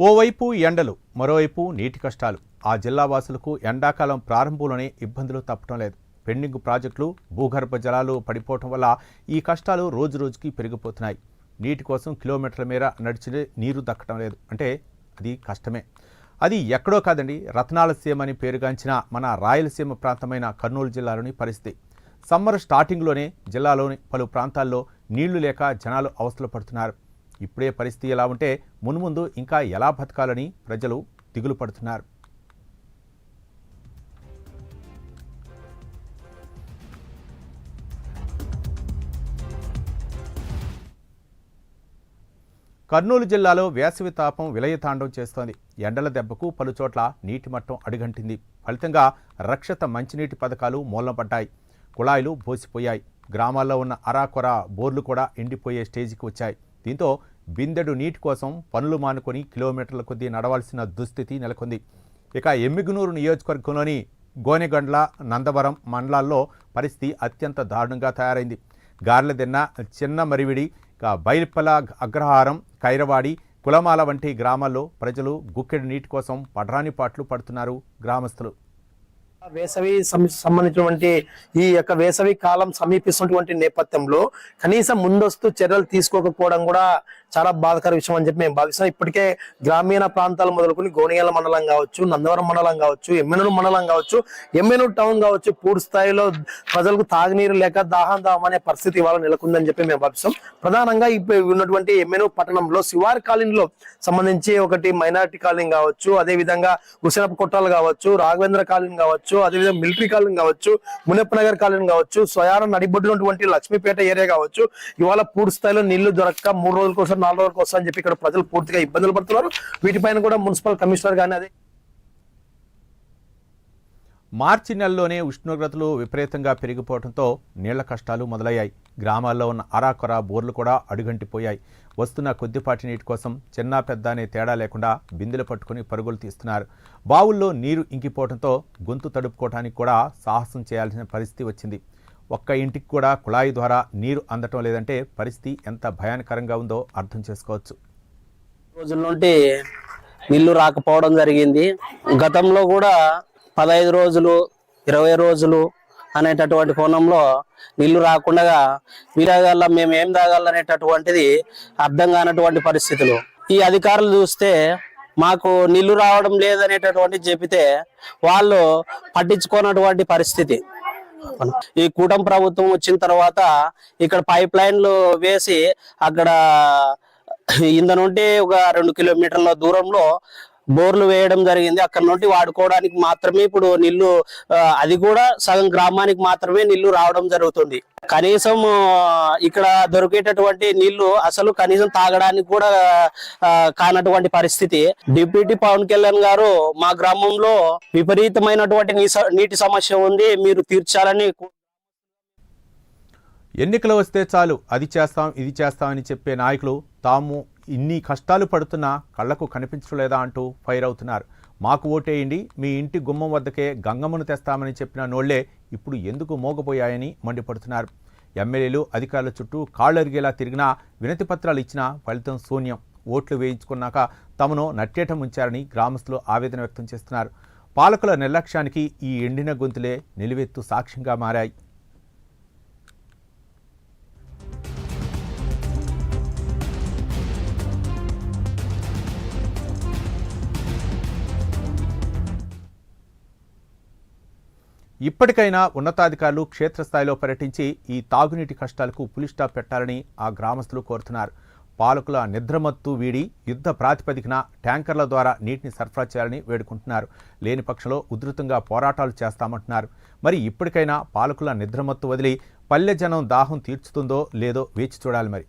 ఓవైపు ఎండలు, మరోవైపు నీటి కష్టాలు. ఆ జిల్లా వాసులకు ఎండాకాలం ప్రారంభంలోనే ఇబ్బందులు తప్పటం లేదు. పెండింగ్ ప్రాజెక్టులు, భూగర్భ జలాలు పడిపోవటం వల్ల ఈ కష్టాలు రోజురోజుకి పెరిగిపోతున్నాయి. నీటి కోసం కిలోమీటర్ల మేర నడిచి నీరు దక్కడం లేదు అంటే అది కష్టమే. అది ఎక్కడో కాదండి, రత్నాలసీమ అని పేరుగాంచిన మన రాయలసీమ ప్రాంతమైన కర్నూలు జిల్లాలోని పరిస్థితి. సమ్మర్ స్టార్టింగ్లోనే జిల్లాలోని పలు ప్రాంతాల్లో నీళ్లు లేక జనాలు అవస్థలు పడుతున్నారు. ఇప్పుడే పరిస్థితి ఎలా ఉంటే మున్ముందు ఇంకా ఎలా బతకాలని ప్రజలు దిగులు పడుతున్నారు. కర్నూలు జిల్లాలో వేసవి తాపం విలయతాండం చేస్తోంది. ఎండల దెబ్బకు పలుచోట్ల నీటి మట్టం అడుగంటింది. ఫలితంగా రక్షిత మంచినీటి పథకాలు మూలనపడ్డాయి. కుళాయిలు బోసిపోయాయి. గ్రామాల్లో ఉన్న అరాకొర బోర్లు కూడా ఎండిపోయే స్టేజికి వచ్చాయి. దీంతో బిందెడు నీటి కోసం పనులు మానుకొని కిలోమీటర్ల కొద్దీ నడవాల్సిన దుస్థితి నెలకొంది. ఇక ఎమ్మిగనూరు నియోజకవర్గంలోని గోనెగండ్ల, నందవరం మండలాల్లో పరిస్థితి అత్యంత దారుణంగా తయారైంది. గార్లదిన్న, చిన్న మరివిడి, బైల్పల, అగ్రహారం, కైరవాడి, కులమాల వంటి గ్రామాల్లో ప్రజలు గుక్కెడు నీటి కోసం పడరాని పాట్లు పడుతున్నారు గ్రామస్తులు. వేసవి సంబంధించినటువంటి ఈ యొక్క వేసవి కాలం సమీపిస్తున్నటువంటి నేపథ్యంలో కనీసం ముందస్తు చర్యలు తీసుకోకపోవడం కూడా చాలా బాధాకర విషయం అని చెప్పి మేము భావిస్తాం. ఇప్పటికే గ్రామీణ ప్రాంతాలు మొదలుకొని గోనియాల మండలం కావచ్చు, నందవరం మండలం కావచ్చు, ఎమ్మెనూరు మండలం కావచ్చు, ఎమ్మెనూరు టౌన్ కావచ్చు, పూర్తి స్థాయిలో ప్రజలకు తాగునీరు లేక దాహం అనే పరిస్థితి ఇవాళ నెలకొందని చెప్పి మేము భావిస్తాం. ప్రధానంగా ఇప్పుడు ఉన్నటువంటి ఎమ్మెనూరు పట్టణంలో శివారి కాలనీలో సంబంధించి ఒకటి మైనారిటీ కాలనీ కావచ్చు, అదే విధంగా హుసేనప్ప కొట్టాలు కావచ్చు, రాఘవేంద్ర కాలనీ కావచ్చు, అదేవిధంగా మిలిటరీ కాలనీ కావచ్చు, మునప్ప నగర్ కాలనీ కావచ్చు, స్వయాన నడిబొడ్డునటువంటి లక్ష్మీపేట ఏరియా కావచ్చు, ఇవాళ పూర్తి స్థాయిలో నీళ్లు దొరక్క 3 రోజుల కోసం 4 రోజుల కోసం అని చెప్పి ఇక్కడ ప్రజలు పూర్తిగా ఇబ్బందులు పడుతున్నారు. వీటిపైన కూడా మున్సిపల్ కమిషనర్ గానీ అదే మార్చి నెలలోనే ఉష్ణోగ్రతలు విపరీతంగా పెరిగిపోవడంతో నీళ్ల కష్టాలు మొదలయ్యాయి. గ్రామాల్లో ఉన్న అరాకొర బోర్లు కూడా అడుగంటిపోయాయి. వస్తున్న కొద్దిపాటి నీటి కోసం చిన్న పెద్ద అనే తేడా లేకుండా బిందెలు పట్టుకుని పరుగులు తీస్తున్నారు. బావుల్లో నీరు ఇంకిపోవడంతో గొంతు తడుపుకోవడానికి కూడా సాహసం చేయాల్సిన పరిస్థితి వచ్చింది. ఒక్క ఇంటికి కూడా కుళాయి ద్వారా నీరు అందటం లేదంటే పరిస్థితి ఎంత భయానకరంగా ఉందో అర్థం చేసుకోవచ్చు. రోజుల నుండి నీళ్లు రాకపోవడం జరిగింది. గతంలో కూడా 15 రోజులు 20 రోజులు అనేటటువంటి కోణంలో నీళ్లు రాకుండా వీరాగల్ల మేము ఏం తాగాలనేటటువంటిది అర్థం కానటువంటి పరిస్థితులు. ఈ అధికారులు చూస్తే మాకు నీళ్లు రావడం లేదనేటటువంటి చెబితే వాళ్ళు పట్టించుకోనటువంటి పరిస్థితి. ఈ కూటమి ప్రభుత్వం వచ్చిన తర్వాత ఇక్కడ పైప్ లైన్లు వేసి అక్కడ ఇంత నుండి ఒక 2 కిలోమీటర్ల దూరంలో బోర్లు వేయడం జరిగింది. అక్కడ నుండి వాడుకోవడానికి మాత్రమే ఇప్పుడు నీళ్లు, అది కూడా సగం గ్రామానికి మాత్రమే నీళ్లు రావడం జరుగుతుంది. కనీసం ఇక్కడ దొరికేటటువంటి నీళ్లు అసలు కనీసం తాగడానికి కూడా కానటువంటి పరిస్థితి. డిప్యూటీ పవన్ కళ్యాణ్ గారు మా గ్రామంలో విపరీతమైనటువంటి నీటి సమస్య ఉంది, మీరు తీర్చాలని. ఎన్నికలు వస్తే చాలు అది చేస్తాం ఇది చేస్తామని చెప్పే నాయకులు తాము ఇన్ని కష్టాలు పడుతున్నా కళ్లకు కనిపించలేదా అంటూ ఫైర్ అవుతున్నారు. మాకు ఓటేయండి, మీ ఇంటి గుమ్మం వద్దకే గంగమ్మను తెస్తామని చెప్పిన నోళ్లే ఇప్పుడు ఎందుకు మోగపోయాయని మండిపడుతున్నారు. ఎమ్మెల్యేలు అధికారుల చుట్టూ కాళ్ళరిగేలా తిరిగినా వినతి పత్రాలు ఇచ్చినా ఫలితం శూన్యం. ఓట్లు వేయించుకున్నాక తమను నట్టేట ముంచారని గ్రామస్తులు ఆవేదన వ్యక్తం చేస్తున్నారు. పాలకుల నిర్లక్ష్యానికి ఈ ఎండిన గొంతులే నిలువెత్తు సాక్ష్యంగా మారాయి. ఇప్పటికైనా ఉన్నతాధికారులు క్షేత్రస్థాయిలో పర్యటించి ఈ తాగునీటి కష్టాలకు పులిస్టాప్ పెట్టాలని ఆ గ్రామస్తులు కోరుతున్నారు. పాలకుల నిద్రమత్తు వీడి యుద్ధ ప్రాతిపదికన ట్యాంకర్ల ద్వారా నీటిని సరఫరా చేయాలని వేడుకుంటున్నారు. లేని పక్షంలో ఉధృతంగా పోరాటాలు చేస్తామంటున్నారు. మరి ఇప్పటికైనా పాలకుల నిద్రమత్తు వదిలి పల్లె జనం దాహం తీర్చుతుందో లేదో వేచి చూడాలి మరి.